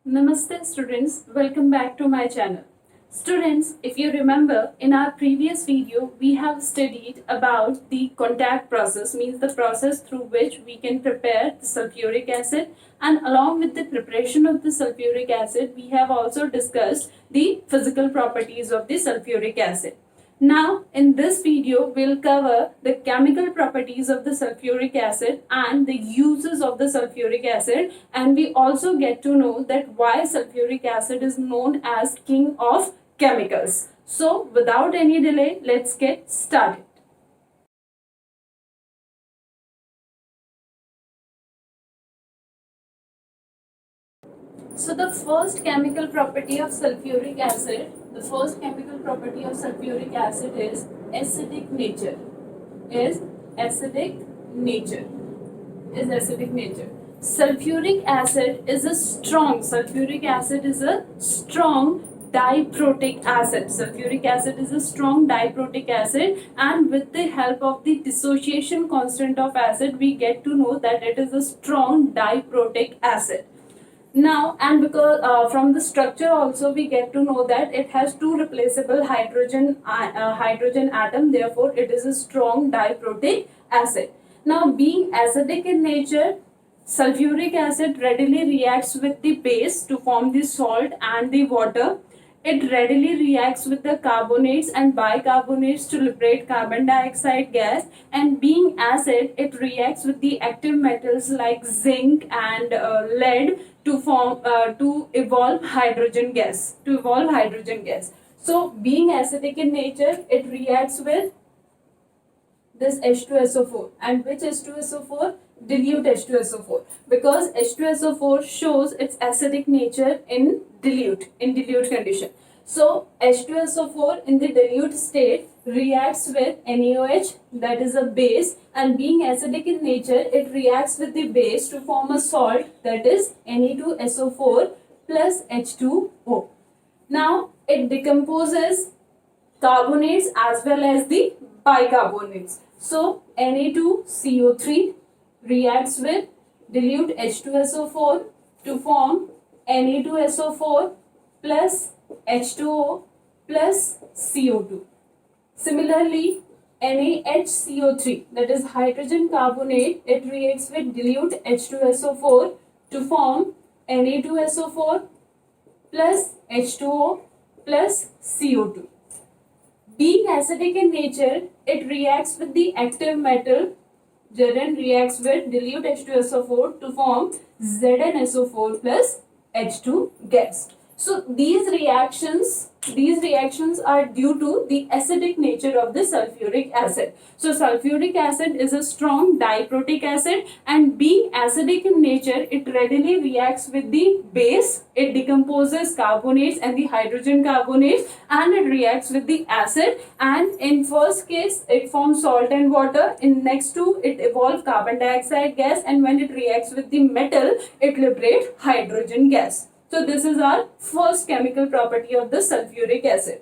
Namaste students, welcome back to my channel. Students, if you remember, in our previous video, we have studied about the contact process, means the process through which we can prepare the sulfuric acid, and along with the preparation of the sulfuric acid, we have also discussed the physical properties of the sulfuric acid. Now, in this video, we'll cover the chemical properties of the sulfuric acid and the uses of the sulfuric acid, and we also get to know that why sulfuric acid is known as king of chemicals. So, without any delay, let's get started. So the first chemical property of sulfuric acid, is acidic nature. Is acidic nature. Sulfuric acid is a strong diprotic acid. Sulfuric acid is a strong diprotic acid, and with the help of the dissociation constant of acid, we get to know that it is a strong diprotic acid. Now, and because from the structure also we get to know that it has two replaceable hydrogen atom, therefore it is a strong diprotic acid. Now, being acidic in nature, sulfuric acid readily reacts with the base to form the salt and the water. It readily reacts with the carbonates and bicarbonates to liberate carbon dioxide gas, and being acid, it reacts with the active metals like zinc and lead to evolve hydrogen gas. So, being acidic in nature, it reacts with this H2SO4, and which H2SO4? Dilute H2SO4, because H2SO4 shows its acidic nature in dilute condition. So H2SO4 in the dilute state reacts with NaOH, that is a base, and being acidic in nature, it reacts with the base to form a salt, that is Na2SO4 plus H2O. Now it decomposes carbonates as well as the bicarbonates. So Na2CO3 reacts with dilute H2SO4 to form Na2SO4 plus H2O plus CO2. Similarly, NaHCO3, that is hydrogen carbonate, it reacts with dilute H2SO4 to form Na2SO4 plus H2O plus CO2. Being acidic in nature, it reacts with the active metal. Zn reacts with dilute H2SO4 to form ZnSO4 plus H2 gas. So these reactions are due to the acidic nature of the sulfuric acid. So sulfuric acid is a strong diprotic acid, and being acidic in nature, it readily reacts with the base. It decomposes carbonates and the hydrogen carbonates, and it reacts with the acid, and in first case it forms salt and water. In next two, it evolves carbon dioxide gas, and when it reacts with the metal, it liberates hydrogen gas. So this is our first chemical property of the sulfuric acid.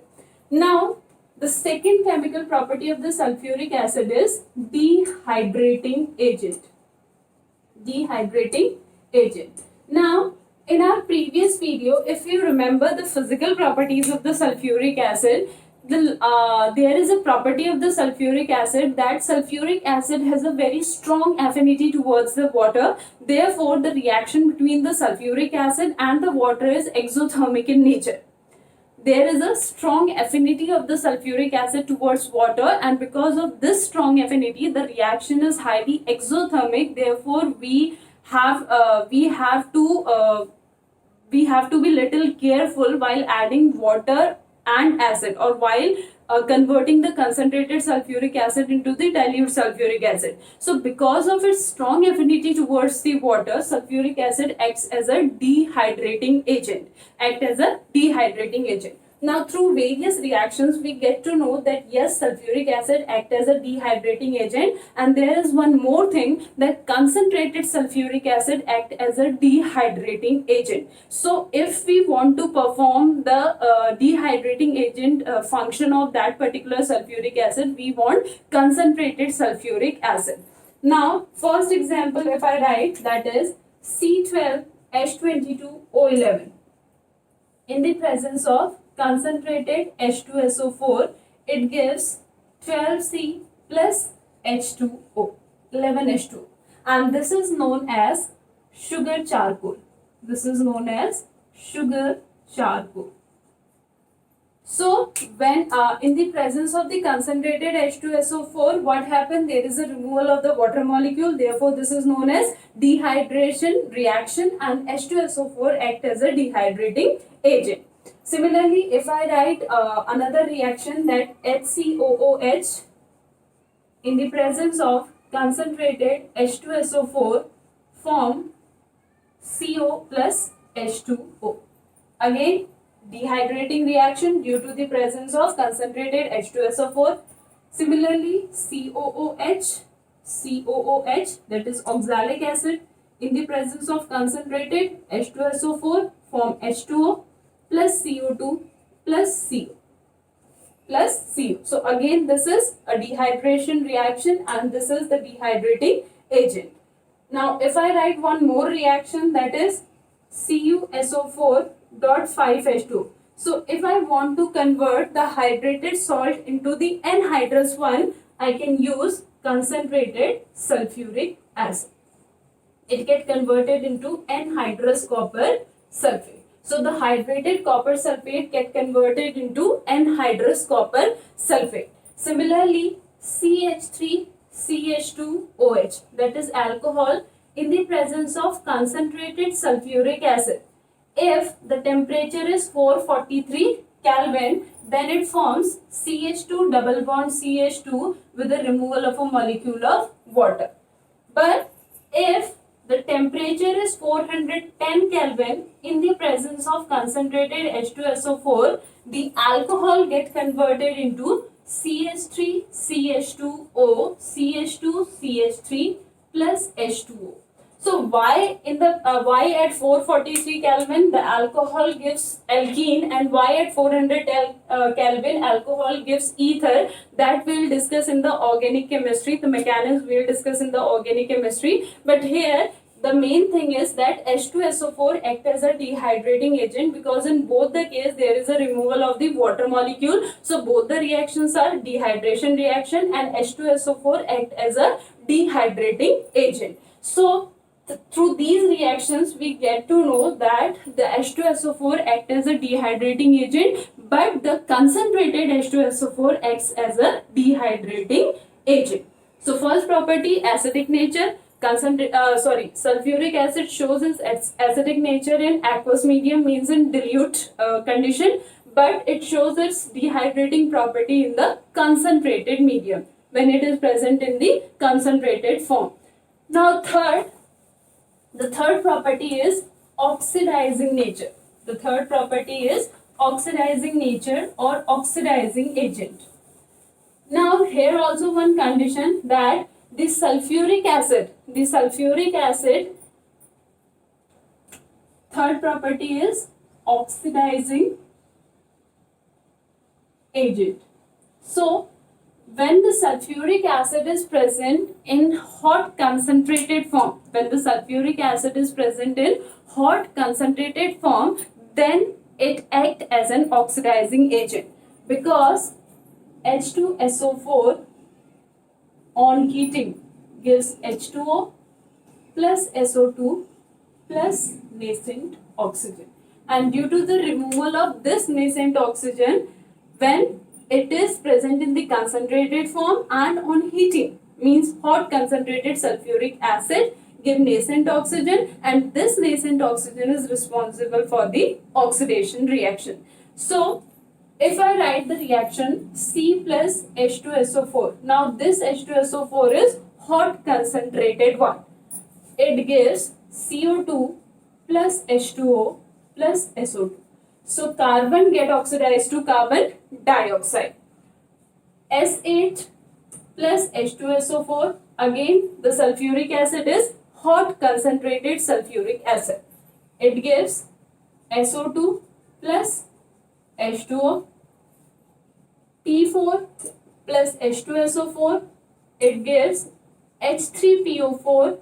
Now, the second chemical property of the sulfuric acid is dehydrating agent. Now, in our previous video, if you remember the physical properties of the sulfuric acid, there is a property of the sulfuric acid that sulfuric acid has a very strong affinity towards the water. Therefore, the reaction between the sulfuric acid and the water is exothermic in nature. There is a strong affinity of the sulfuric acid towards water, and because of this strong affinity, the reaction is highly exothermic. Therefore, we have to be little careful while adding water and acid, or while converting the concentrated sulfuric acid into the dilute sulfuric acid. So because of its strong affinity towards the water, sulfuric acid acts as a dehydrating agent. Now, through various reactions, we get to know that yes, sulfuric acid acts as a dehydrating agent, and there is one more thing, that concentrated sulfuric acid acts as a dehydrating agent. So, if we want to perform the dehydrating agent function of that particular sulfuric acid, we want concentrated sulfuric acid. Now, first example, if I write, that is C12 H22O11. In the presence of concentrated H2SO4, it gives 12C plus H2O, 11H2O, and this is known as sugar charcoal. This is known as sugar charcoal. So when in the presence of the concentrated H2SO4, what happened? There is a removal of the water molecule. Therefore, this is known as dehydration reaction, and H2SO4 act as a dehydrating agent. Similarly, if I write another reaction, that HCOOH in the presence of concentrated H2SO4 form CO plus H2O. Again, dehydrating reaction due to the presence of concentrated H2SO4. Similarly, COOH, that is oxalic acid, in the presence of concentrated H2SO4 form H2O plus CO2 plus CO. So again, this is a dehydration reaction and this is the dehydrating agent. Now, if I write one more reaction, that is CuSO4.5H2. So if I want to convert the hydrated salt into the anhydrous one, I can use concentrated sulfuric acid. It gets converted into anhydrous copper sulfate. So the hydrated copper sulfate get converted into anhydrous copper sulfate. Similarly, CH3CH2OH, that is alcohol, in the presence of concentrated sulfuric acid. If the temperature is 443 Kelvin, then it forms CH2 double bond CH2 with the removal of a molecule of water. But if the temperature is 410 Kelvin, in the presence of concentrated H2SO4, the alcohol get converted into CH3CH2O, CH2CH3 plus H2O. So why at 443 Kelvin the alcohol gives alkene, and why at 400 Kelvin alcohol gives ether, that we'll discuss in the organic chemistry. The mechanism we'll discuss in the organic chemistry. But here the main thing is that H2SO4 act as a dehydrating agent, because in both the case there is a removal of the water molecule. So both the reactions are dehydration reaction and H2SO4 act as a dehydrating agent. So through these reactions we get to know that the H2SO4 acts as a dehydrating agent, but the concentrated H2SO4 acts as a dehydrating agent. So first property, acidic nature. Sulfuric acid shows its acidic nature in aqueous medium, means in dilute condition, but it shows its dehydrating property in the concentrated medium when it is present in the concentrated form. Now the third property is oxidizing nature. The third property is oxidizing nature or oxidizing agent. Now here also one condition, that the sulfuric acid, third property is oxidizing agent. So when the sulfuric acid is present in hot concentrated form, then it acts as an oxidizing agent, because H2SO4 on heating gives H2O plus SO2 plus nascent oxygen, and due to the removal of this nascent oxygen, when it is present in the concentrated form and on heating, means hot concentrated sulfuric acid give nascent oxygen, and this nascent oxygen is responsible for the oxidation reaction. So if I write the reaction C plus H2SO4, now this H2SO4 is hot concentrated one. It gives CO2 plus H2O plus SO2. So carbon get oxidized to carbon dioxide. S8 plus H2SO4, again the sulfuric acid is hot concentrated sulfuric acid. It gives SO2 plus H2O. P4 plus H2SO4, it gives H3PO4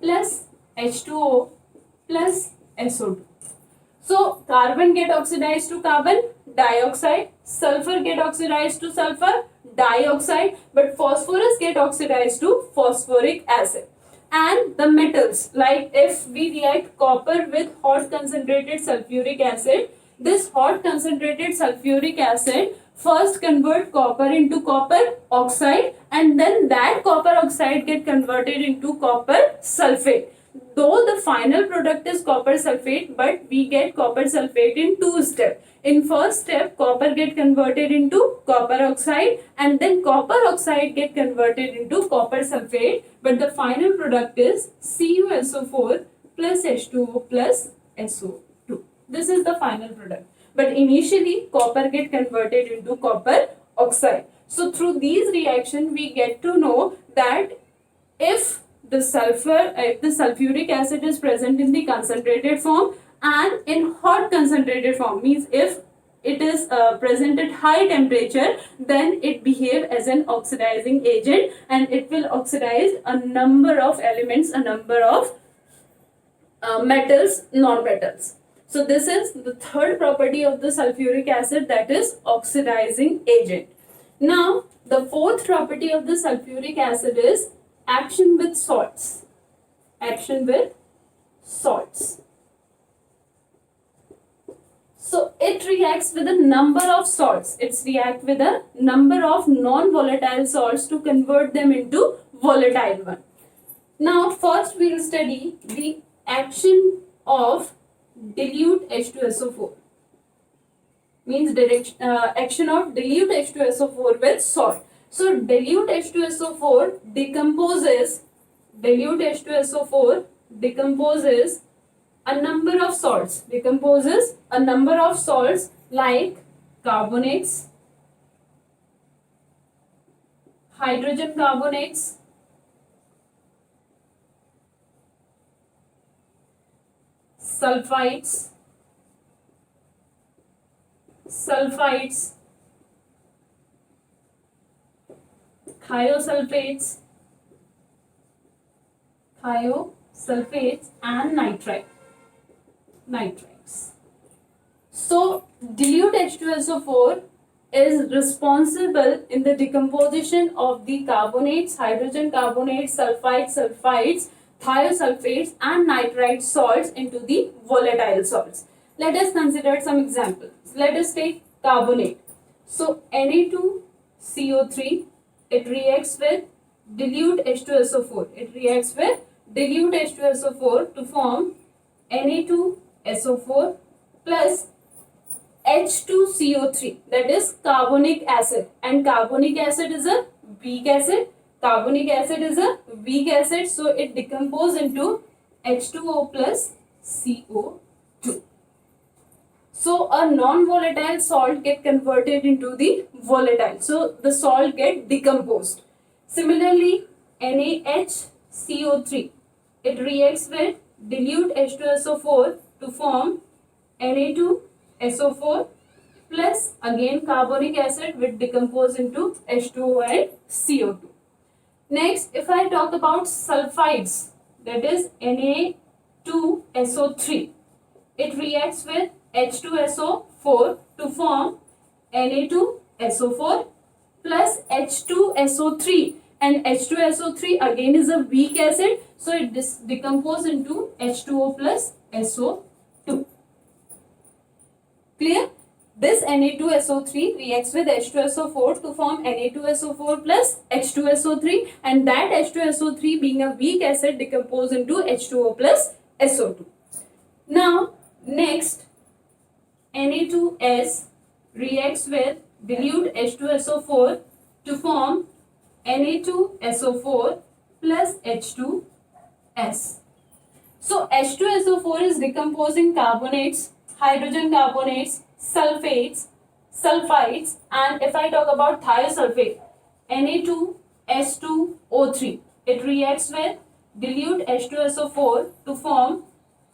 plus H2O plus SO2. So carbon get oxidized to carbon dioxide, sulfur get oxidized to sulfur dioxide, but phosphorus get oxidized to phosphoric acid. And the metals, like if we react copper with hot concentrated sulfuric acid, this hot concentrated sulfuric acid first convert copper into copper oxide, and then that copper oxide get converted into copper sulfate. Though the final product is copper sulfate, but we get copper sulfate in two steps. In first step, copper get converted into copper oxide, and then copper oxide get converted into copper sulfate, but the final product is CuSO4 plus H2O plus SO2. This is the final product. But initially, copper get converted into copper oxide. So through these reactions, we get to know that if the sulfuric acid is present in the concentrated form and in hot concentrated form, means if it is present at high temperature, then it behave as an oxidizing agent and it will oxidize a number of elements, a number of metals, non-metals. So this is the third property of the sulfuric acid, that is oxidizing agent. Now the fourth property of the sulfuric acid is action with salts. Action with salts. So it reacts with a number of salts. It reacts with a number of non-volatile salts to convert them into volatile one. Now first we will study the action of dilute H2SO4. Means action of dilute H2SO4 with salt. So dilute H2SO4 decomposes a number of salts. Decomposes a number of salts like carbonates, hydrogen carbonates, sulfides, thiosulfates, and nitrites. So dilute H2SO4 is responsible in the decomposition of the carbonates, hydrogen carbonates, sulfides, thiosulfates and nitrite salts into the volatile salts. Let us consider some examples. Let us take carbonate. So Na2CO3, it reacts with dilute H2SO4. It reacts with dilute H2SO4 to form Na2SO4 plus H2CO3, that is carbonic acid, and carbonic acid is a weak acid. So it decomposes into H2O plus CO2. So a non-volatile salt get converted into the volatile. So the salt get decomposed. Similarly, NaHCO3, it reacts with dilute H2SO4 to form Na2SO4 plus again carbonic acid which decompose into H2O and CO2. Next, if I talk about sulfides, that is Na2SO3, it reacts with H2SO4 to form Na2SO4 plus H2SO3, and H2SO3 again is a weak acid, so it decomposes into H2O plus SO2. Clear? This Na2SO3 reacts with H2SO4 to form Na2SO4 plus H2SO3, and that H2SO3 being a weak acid decomposes into H2O plus SO2. Now next, Na2S reacts with dilute H2SO4 to form Na2SO4 plus H2S. So H2SO4 is decomposing carbonates, hydrogen carbonates, sulfides, and if I talk about thiosulfate, Na2S2O3, it reacts with dilute H2SO4 to form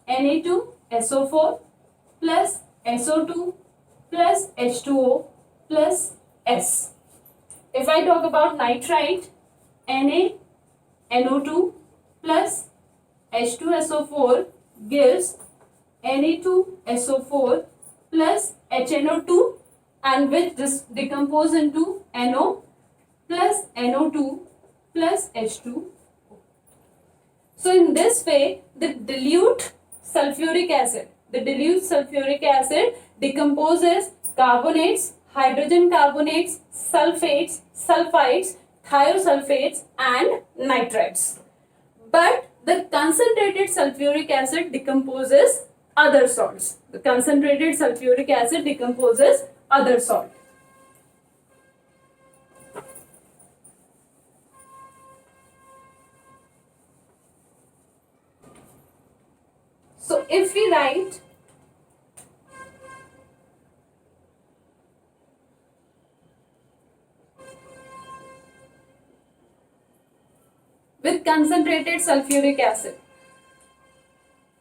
Na2SO4 plus SO2 plus H2O plus S. If I talk about nitrite, NaNO2 plus H2SO4 gives Na2SO4 plus HNO2, and which decompose into NO plus NO2 plus H2. So in this way, the dilute sulfuric acid decomposes carbonates, hydrogen carbonates, sulfates, sulfides, thiosulfates and nitrites. But the concentrated sulfuric acid decomposes other salts. The concentrated sulfuric acid decomposes other salt. So if we write with concentrated sulfuric acid.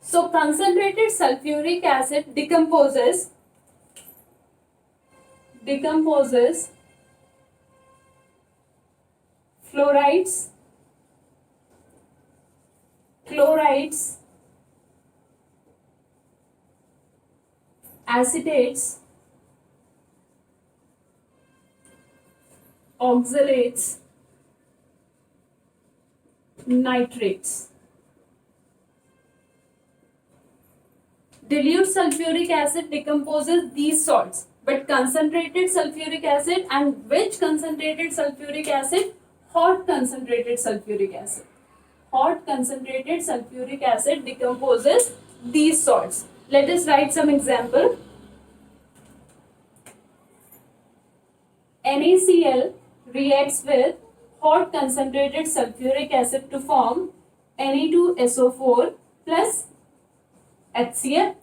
So concentrated sulfuric acid decomposes fluorides, chlorides, acetates, oxalates, nitrates. Dilute sulfuric acid decomposes these salts, but concentrated sulfuric acid, and which concentrated sulfuric acid? Hot concentrated sulfuric acid. Hot concentrated sulfuric acid decomposes these salts. Let us write some example. NaCl reacts with hot concentrated sulfuric acid to form Na2SO4 plus HCl.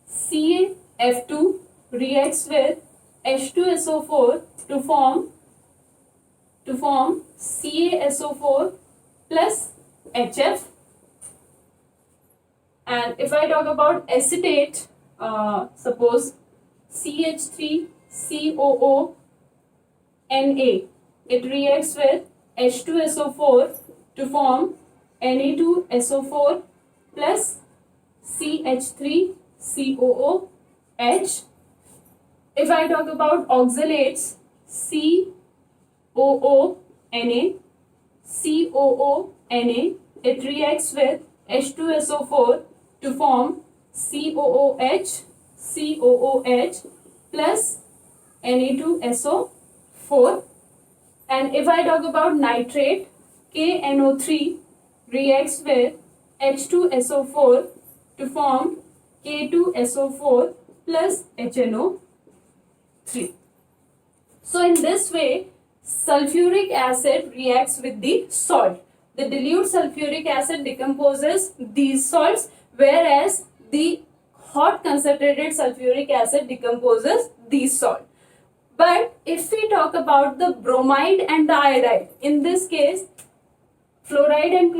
CaF2 reacts with H2SO4 to form CaSO4 plus HF. And if I talk about acetate, suppose CH3COO Na, it reacts with H2SO4 to form Na2SO4 plus CH3COOH. If I talk about oxalates, COONA, it reacts with H2SO4 to form COOH plus Na2SO4. And if I talk about nitrate, KNO3 reacts with H2SO4 to form K2SO4 plus HNO3. So in this way, sulfuric acid reacts with the salt. The dilute sulfuric acid decomposes these salts, whereas the hot concentrated sulfuric acid decomposes these salts. But if we talk about the bromide and the iodide, in this case, fluoride and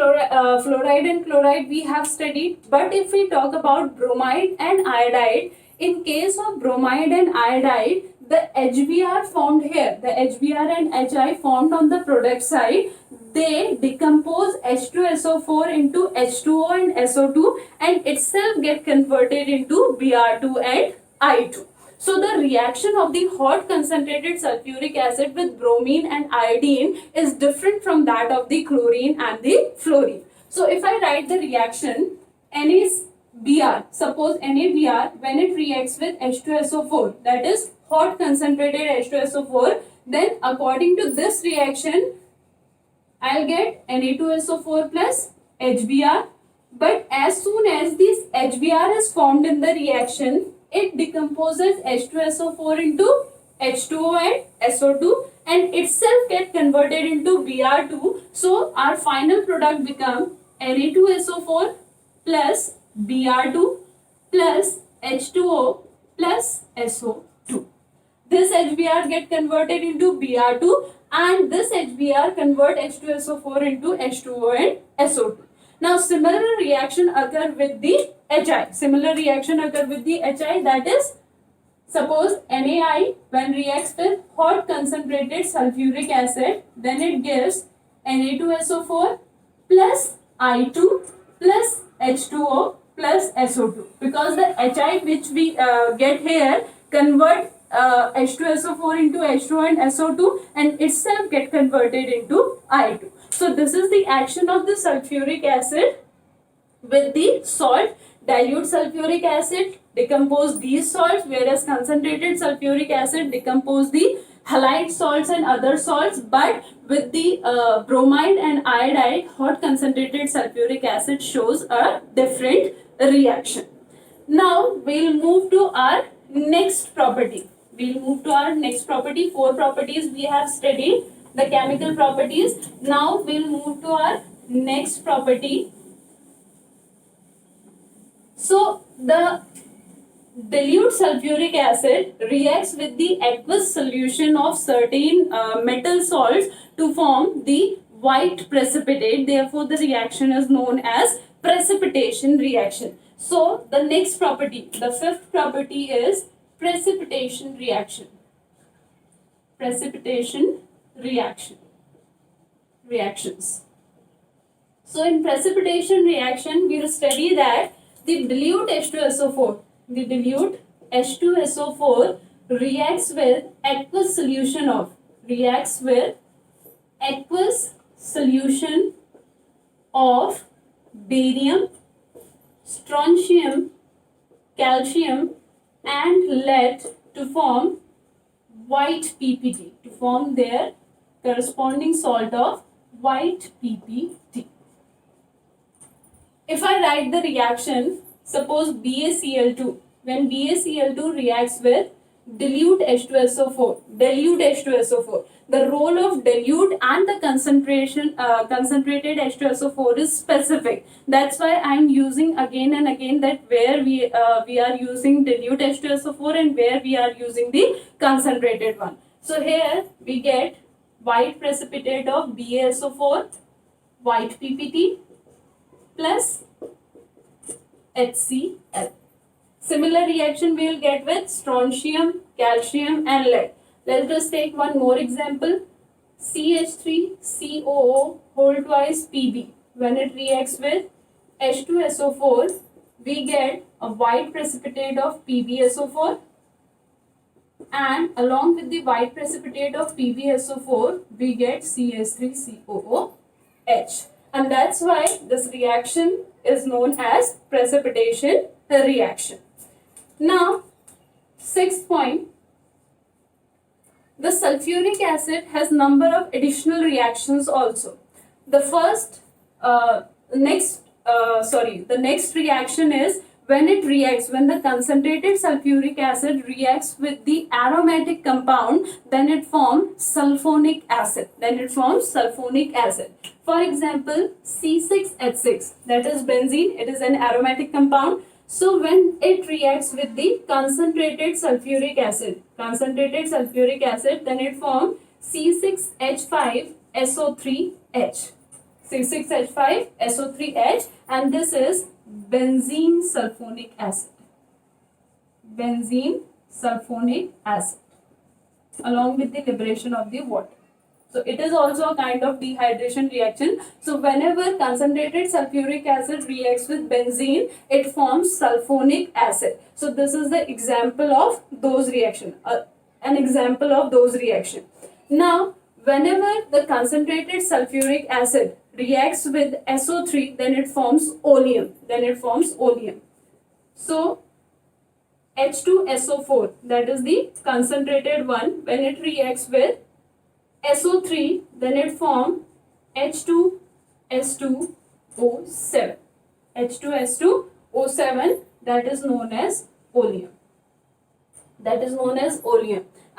chloride we have studied. But if we talk about bromide and iodide, in case of bromide and iodide, the HBr formed here, the HBr and HI formed on the product side, they decompose H2SO4 into H2O and SO2 and itself get converted into Br2 and I2. So the reaction of the hot concentrated sulfuric acid with bromine and iodine is different from that of the chlorine and the fluorine. So if I write the reaction, NaBr, suppose NaBr, when it reacts with H2SO4, that is hot concentrated H2SO4, then according to this reaction, I'll get Na2SO4 plus HBr. But as soon as this HBr is formed in the reaction, it decomposes H2SO4 into H2O and SO2 and itself get converted into Br2. So our final product becomes Na2SO4 plus Br2 plus H2O plus SO2. This HBr get converted into Br2 and this HBr convert H2SO4 into H2O and SO2. Now similar reaction occur with the HI. Similar reaction occur with the HI, that is, suppose NaI when reacts with hot concentrated sulfuric acid, then it gives Na2SO4 plus I2 plus H2O plus SO2, because the HI which we get here convert H2SO4 into H2O and SO2 and itself get converted into I2. So this is the action of the sulfuric acid with the salt. Dilute sulfuric acid decompose these salts, whereas concentrated sulfuric acid decompose the halide salts and other salts. But with the bromide and iodide, hot concentrated sulfuric acid shows a different reaction. Now we'll move to our next property. Four properties we have studied, the chemical properties. Now we'll move to our next property. So the dilute sulfuric acid reacts with the aqueous solution of certain metal salts to form the white precipitate. Therefore, the reaction is known as precipitation reaction. So the next property, the fifth property, is precipitation reaction. Reactions. So in precipitation reaction, we will study that the dilute H2SO4 reacts with aqueous solution of barium, strontium, calcium and lead to form white PPT, to form their corresponding salt of white PPT. If I write the reaction, suppose BaCl2, when BaCl2 reacts with dilute H2SO4, the role of dilute and the concentrated H2SO4 is specific. That's why I'm using again and again that where we are using dilute H2SO4 and where we are using the concentrated one. So here we get white precipitate of BaSO4, white PPT plus HCl. Similar reaction we will get with strontium, calcium and lead. Let us take one more example. CH3COO whole twice Pb. When it reacts with H2SO4, we get a white precipitate of PbSO4, and along with the white precipitate of PbSO4, we get CH3COOH. And that's why this reaction is known as precipitation reaction. Now, sixth point, the sulfuric acid has number of additional reactions also. The next reaction is when the concentrated sulfuric acid reacts with the aromatic compound, then it forms sulfonic acid. For example, C6H6, that is benzene, it is an aromatic compound. So when it reacts with the concentrated sulfuric acid, then it forms C6H5SO3H. C6H5SO3H, and this is benzene sulfonic acid along with the liberation of the water. So it is also a kind of dehydration reaction. So whenever concentrated sulfuric acid reacts with benzene, it forms sulfonic acid. So this is the example of those reaction. Now, whenever the concentrated sulfuric acid reacts with SO3, then it forms oleum. So H2SO4, that is the concentrated one, when it reacts with SO3, then it forms H2S2O7. That is known as oleum.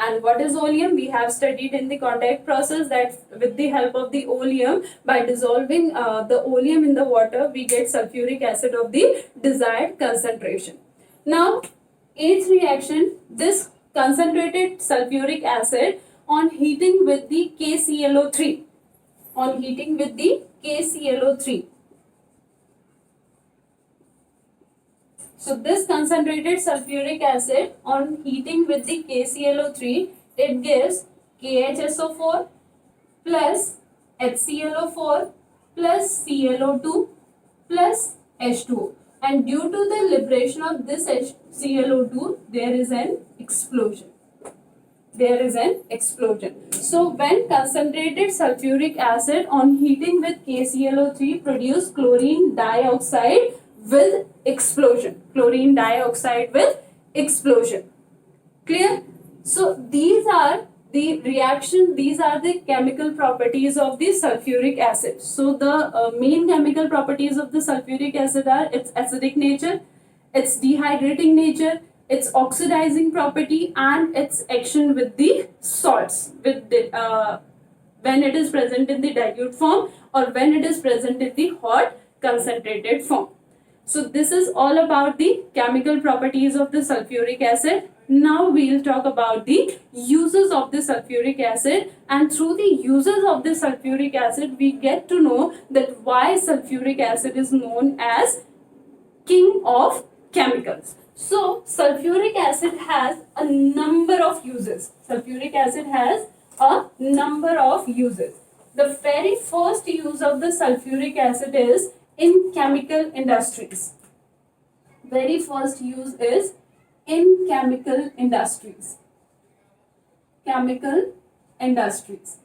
And what is oleum? We have studied in the contact process that with the help of the oleum, by dissolving the oleum in the water, we get sulfuric acid of the desired concentration. Now, eighth reaction, this concentrated sulfuric acid on heating with the KClO3. So this concentrated sulfuric acid on heating with the KClO3, it gives KHSO4 plus HClO4 plus ClO2 plus H2O. And due to the liberation of this HClO2, there is an explosion. There is an explosion. So when concentrated sulfuric acid on heating with KClO3 produce chlorine dioxide with explosion. Chlorine dioxide with explosion. Clear? So these are the reaction, these are the chemical properties of the sulfuric acid. So the main chemical properties of the sulfuric acid are its acidic nature, its dehydrating nature, its oxidizing property, and its action with the salts, with the, when it is present in the dilute form or when it is present in the hot concentrated form. So this is all about the chemical properties of the sulfuric acid. Now we'll talk about the uses of the sulfuric acid, and through the uses of the sulfuric acid we get to know that why sulfuric acid is known as king of chemicals. So sulfuric acid has a number of uses. Sulfuric acid has a number of uses. The very first use of the sulfuric acid is in chemical industries. Very first use is in chemical industries. Chemical industries.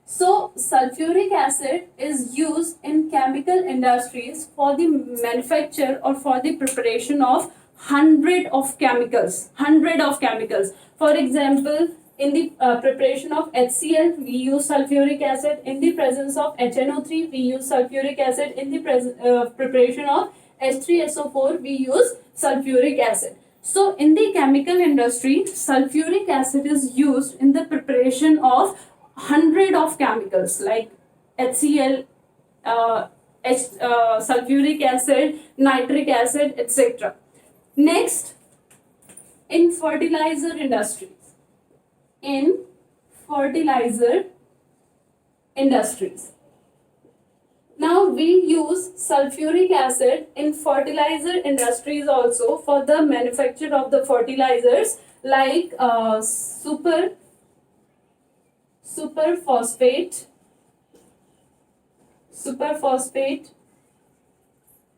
So sulfuric acid is used in chemical industries for the manufacture or for the preparation of hundred of chemicals. For example, in the preparation of HCl, we use sulfuric acid. In the presence of HNO3, we use sulfuric acid. In the preparation of H3SO4, we use sulfuric acid. So in the chemical industry, sulfuric acid is used in the preparation of hundred of chemicals like HCl, sulfuric acid, nitric acid, etc. Next, in fertilizer industries. In fertilizer industries. Now we use sulfuric acid in fertilizer industries also for the manufacture of the fertilizers like superphosphate,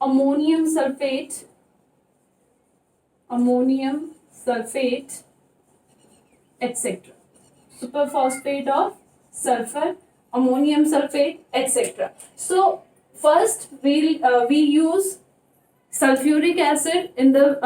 ammonium sulfate, etc. Superphosphate of sulfur, ammonium sulfate, etc. So first we use sulfuric acid in the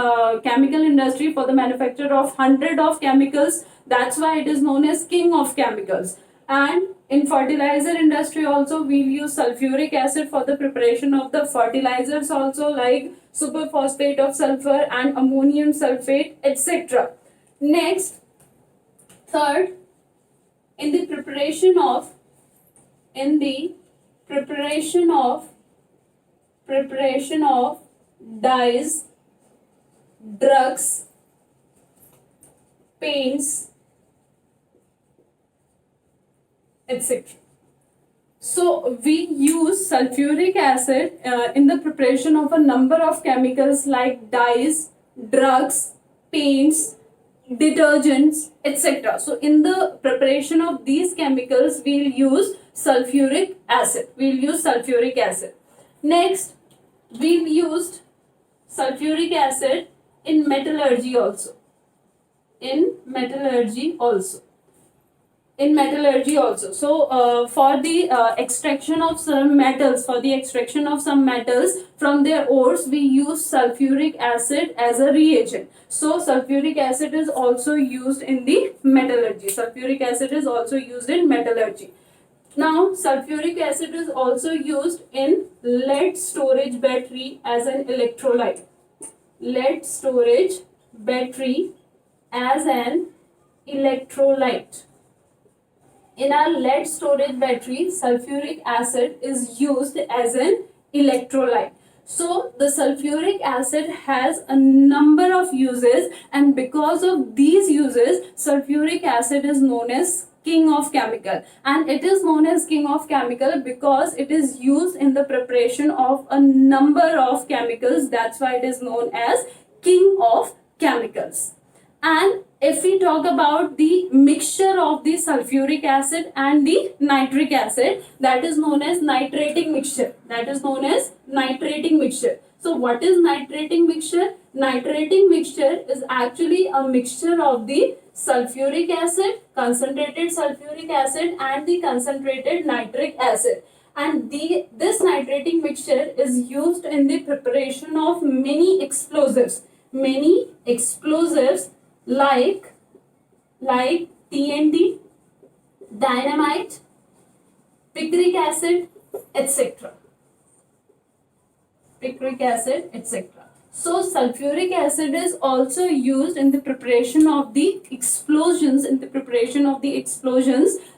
chemical industry for the manufacture of hundred of chemicals. That's why it is known as king of chemicals. And in fertilizer industry also we'll use sulfuric acid for the preparation of the fertilizers also like superphosphate of sulfur and ammonium sulfate, etc. Next, third, in the preparation of dyes, drugs, paints, etc. So we use sulfuric acid in the preparation of a number of chemicals like dyes, drugs, paints, detergents, etc. So in the preparation of these chemicals we'll use sulfuric acid. Next, we've used sulfuric acid in metallurgy also. So for the extraction of some metals, from their ores, we use sulfuric acid as a reagent. So sulfuric acid is also used in the metallurgy. Now sulfuric acid is also used in lead storage battery as an electrolyte. In our lead storage battery, sulfuric acid is used as an electrolyte. So the sulfuric acid has a number of uses, and because of these uses, sulfuric acid is known as king of chemical. And it is known as king of chemical because it is used in the preparation of a number of chemicals. That's why it is known as king of chemicals. And if we talk about the mixture of the sulfuric acid and the nitric acid, that is known as nitrating mixture. So what is nitrating mixture? Nitrating mixture is actually a mixture of the sulfuric acid, concentrated sulfuric acid and the concentrated nitric acid. And this nitrating mixture is used in the preparation of many explosives. Many explosives like TNT, dynamite, picric acid, etc. Picric acid, etc. So sulfuric acid is also used in the preparation of the explosions,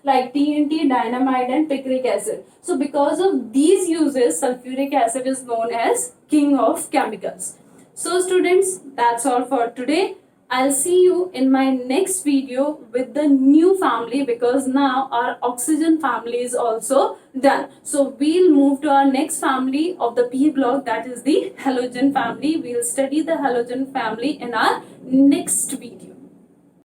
like TNT, dynamite and picric acid. So because of these uses, sulfuric acid is known as king of chemicals. So students, that's all for today. I'll see you in my next video with the new family, because now our oxygen family is also done. So we'll move to our next family of the P block, that is the halogen family. We'll study the halogen family in our next video.